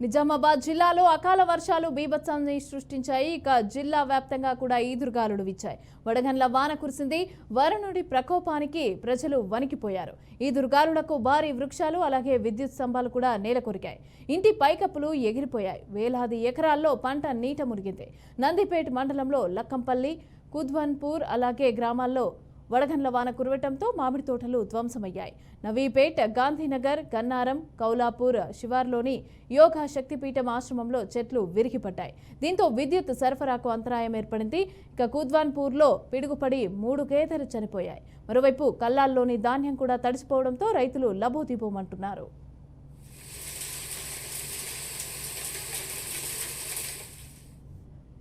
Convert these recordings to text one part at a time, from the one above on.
నిజామాబాద్ జిల్లాలో అకాల వర్షాలు బీభత్సాన్ని సృష్టించాయి. ఇక జిల్లా వ్యాప్తంగా కూడా ఈదురుగాలులు వీచాయి. వడగండ్ల వాన కురిసింది. వరుణుడి ప్రకోపానికి ప్రజలు వణికిపోయారు. ఈదురుగాలులకు భారీ వృక్షాలు అలాగే విద్యుత్ స్తంభాలు కూడా నేలకొరిగాయి. ఇంటి పైకప్పులు ఎగిరిపోయాయి. వేలాది ఎకరాల్లో పంట నీట మునిగింది. నందిపేట మండలంలో లక్కంపల్లి, కుద్వన్పూర్ అలాగే గ్రామాల్లో వడగండ్ల వాన కురవటంతో మామిడి తోటలు ధ్వంసమయ్యాయి. నవీపేట్, గాంధీనగర్, గన్నారం, కౌలాపూర్ శివార్లోని యోగా శక్తిపీఠం ఆశ్రమంలో చెట్లు విరిగిపడ్డాయి. దీంతో విద్యుత్ సరఫరాకు అంతరాయం ఏర్పడింది. ఇక కుద్వాన్పూర్లో పిడుగుపడి 3 గేదెలు చనిపోయాయి. మరోవైపు కల్లాల్లోని ధాన్యం కూడా తడిసిపోవడంతో రైతులు లబోదిబోమంటున్నారు.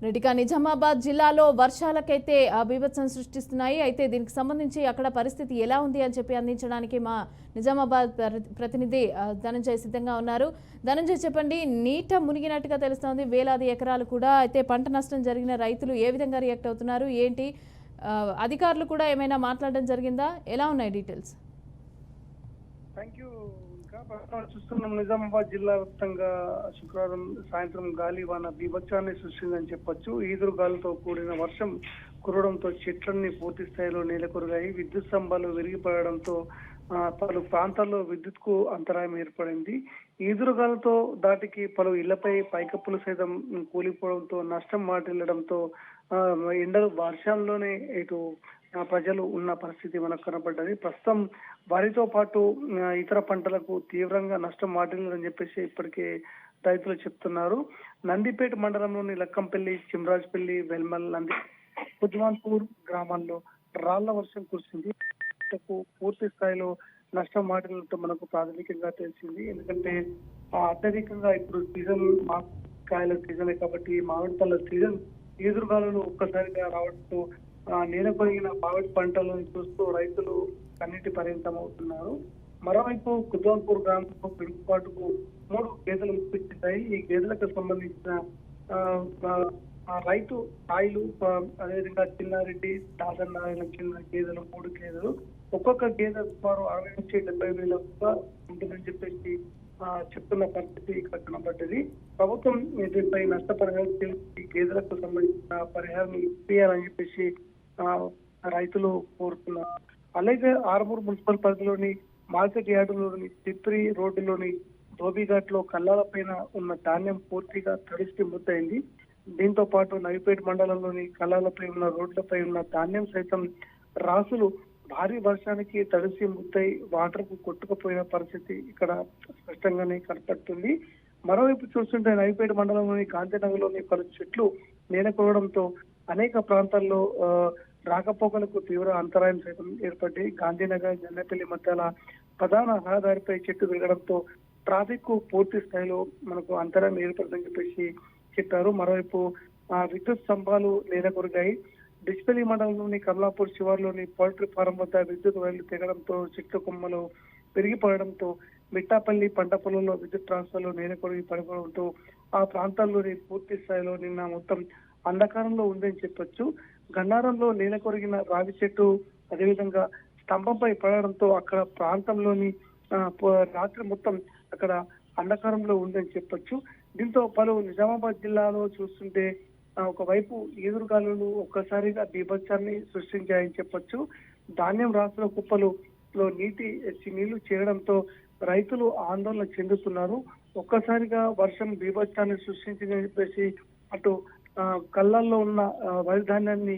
రెడ్డిగా నిజామాబాద్ జిల్లాలో వర్షాలకైతే బీభత్సం సృష్టిస్తున్నాయి. అయితే దీనికి సంబంధించి అక్కడ పరిస్థితి ఎలా ఉంది అని చెప్పి అందించడానికి మా నిజామాబాద్ ప్రతినిధి ధనంజయ్ సిద్ధంగా ఉన్నారు. ధనంజయ్, చెప్పండి, నీట మునిగినట్టుగా తెలుస్తోంది. వేలాది ఎకరాలు కూడా. అయితే పంట నష్టం జరిగిన రైతులు ఏ విధంగా రియాక్ట్ అవుతున్నారు ఏంటి? అధికారులు కూడా ఏమైనా మాట్లాడడం జరిగిందా? ఎలా ఉన్నాయి డీటెయిల్స్? చూస్తున్నాం. నిజామాబాద్ జిల్లా వ్యాప్తంగా శుక్రవారం సాయంత్రం గాలి వాన బీభత్సాన్ని సృష్టిందని చెప్పొచ్చు. ఈదురు గాలితో కూడిన వర్షం కురవడంతో చెట్లన్నీ పూర్తి స్థాయిలో నేలకొరిగాయి. విద్యుత్ స్తంభాలు విరిగిపడడంతో పలు ప్రాంతాల్లో విద్యుత్ కు అంతరాయం ఏర్పడింది. ఈదురుగాలతో దాటికి పలు ఇళ్లపై పైకప్పులు సైతం కూలిపోవడంతో నష్టం వాటిల్లడంతో ఎండలు వర్షాల్లోనే ఇటు ప్రజలు ఉన్న పరిస్థితి మనకు కనబడ్డది. ప్రస్తుతం వరితో పాటు ఇతర పంటలకు తీవ్రంగా నష్టం వాటిల్లని చెప్పేసి ఇప్పటికే రైతులు చెప్తున్నారు. నందిపేట మండలంలోని లక్కంపల్లి, చిమరాజ్పల్లి, వెల్మల్, కుద్వాన్పూర్ గ్రామాల్లో రాళ్ల వర్షం కురిసింది. పూర్తి స్థాయిలో నష్టం వాటిల్లంటూ మనకు ప్రాథమికంగా తెలిసింది. ఎందుకంటే అత్యధికంగా ఇప్పుడు సీజన్ కాయల సీజనే కాబట్టి మామిడి పళ్ళ సీజన్ ఈదురుగాలు ఒక్కసారిగా రావడంతో నేల కొరిగిన మామిడి పంటలను చూస్తూ రైతులు కన్నీటి పరిమితం అవుతున్నారు. మరోవైపు కుద్వాన్పూర్ గ్రామంలో పిడుగుపాటుకు 3 గేదెలు ముప్పించాయి. ఈ గేదెలకు సంబంధించిన రైతు స్థాయిలు, అదేవిధంగా చిన్నారెడ్డి, దాదన్నారాయణ చిన్న గేదెలు 3 గేదెలు, ఒక్కొక్క గేదె సుమారు 60 నుంచి 70 వేల ఉంటుందని చెప్పేసి చెప్తున్న పరిస్థితి ఇక్కడ కనబడ్డది. ప్రభుత్వం దీనిపై నష్టపరిహారం గేదెలకు సంబంధించిన పరిహారం ఇప్పియాలని చెప్పేసి రైతులు కోరుతున్నారు. అలాగే ఆర్మూర్ మున్సిపల్ పరిధిలోని మార్కెట్ యార్డులోని తిప్రి రోడ్డులోని ధోబీఘాట్ లో కల్లాల పైన ఉన్న ధాన్యం పూర్తిగా తడిసి ముద్దయింది. దీంతో పాటు నవిపేట మండలంలోని కల్లాలపై ఉన్న రోడ్లపై ఉన్న ధాన్యం సైతం రాసులు భారీ వర్షానికి తడిసి ముద్దై వాటర్ కు కొట్టుకుపోయిన పరిస్థితి ఇక్కడ స్పష్టంగానే కనపడుతుంది. మరోవైపు చూస్తుంటే నవిపేట మండలంలోని గాంధీనగర్లోని పలు చెట్లు నేలకొరడంతో అనేక ప్రాంతాల్లో రాకపోకలకు తీవ్ర అంతరాయం సైతం ఏర్పడి గాంధీనగర్, జన్నపల్లి మధ్యాల ప్రధాన రహదారిపై చెట్టు విరగడంతో ట్రాఫిక్ పూర్తి స్థాయిలో మనకు అంతరాయం ఏర్పడిందని చెప్పేసి చెప్పారు. మరోవైపు విద్యుత్ స్తంభాలు నేలకొరిగాయి. డిస్పల్లి మండలంలోని కమలాపూర్ శివార్లోని పౌల్ట్రీ ఫారం వద్ద విద్యుత్ వైర్లు తెగడంతో చెట్టు కొమ్మలు పెరిగిపోవడంతో మిట్టాపల్లి పంట పొలంలో విద్యుత్ ట్రాన్స్ఫర్లు నేలకొరిగి పడిపోవడంతో ఆ ప్రాంతాల్లోని పూర్తి స్థాయిలో నిన్న మొత్తం అంధకారంలో ఉందని చెప్పొచ్చు. గన్నారంలో నేల కొరిగిన రావి చెట్టు అదేవిధంగా స్తంభంపై పడడంతో అక్కడ ప్రాంతంలోని రాత్రి మొత్తం అక్కడ అంధకారంలో ఉందని చెప్పొచ్చు. దీంతో పలు నిజామాబాద్ జిల్లాలో చూస్తుంటే ఒకవైపు ఈదురుగాలులు ఒక్కసారిగా బీభత్సాన్ని సృష్టించాయని చెప్పొచ్చు. ధాన్యం రాసుల కుప్పలులో నీళ్లు చేరడంతో రైతులు ఆందోళన చెందుతున్నారు. ఒక్కసారిగా వర్షం బీభత్సాన్ని సృష్టించిందని చెప్పేసి అటు కళ్ళల్లో ఉన్న వరి ధాన్యాన్ని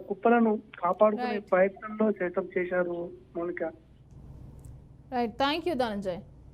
కుప్పలను కాపాడుకునే ప్రయత్నంలో సైతం చేశారు. Mounika. Right, thank you Dhananjay.